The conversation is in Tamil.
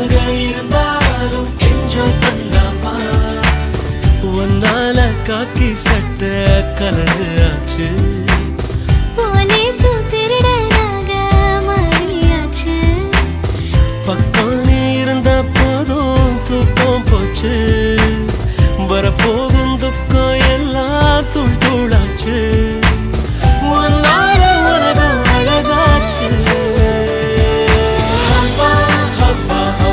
இருந்தாலும் என்ஜாய் பண்ணலாமா ஒன்னால காக்கி சட்ட கலரு ஆச்சு போலீசு திருடனாக மாறியாச்சு பக்கம் நீ இருந்தா போதும் தூக்கம் போச்சு வரப்போக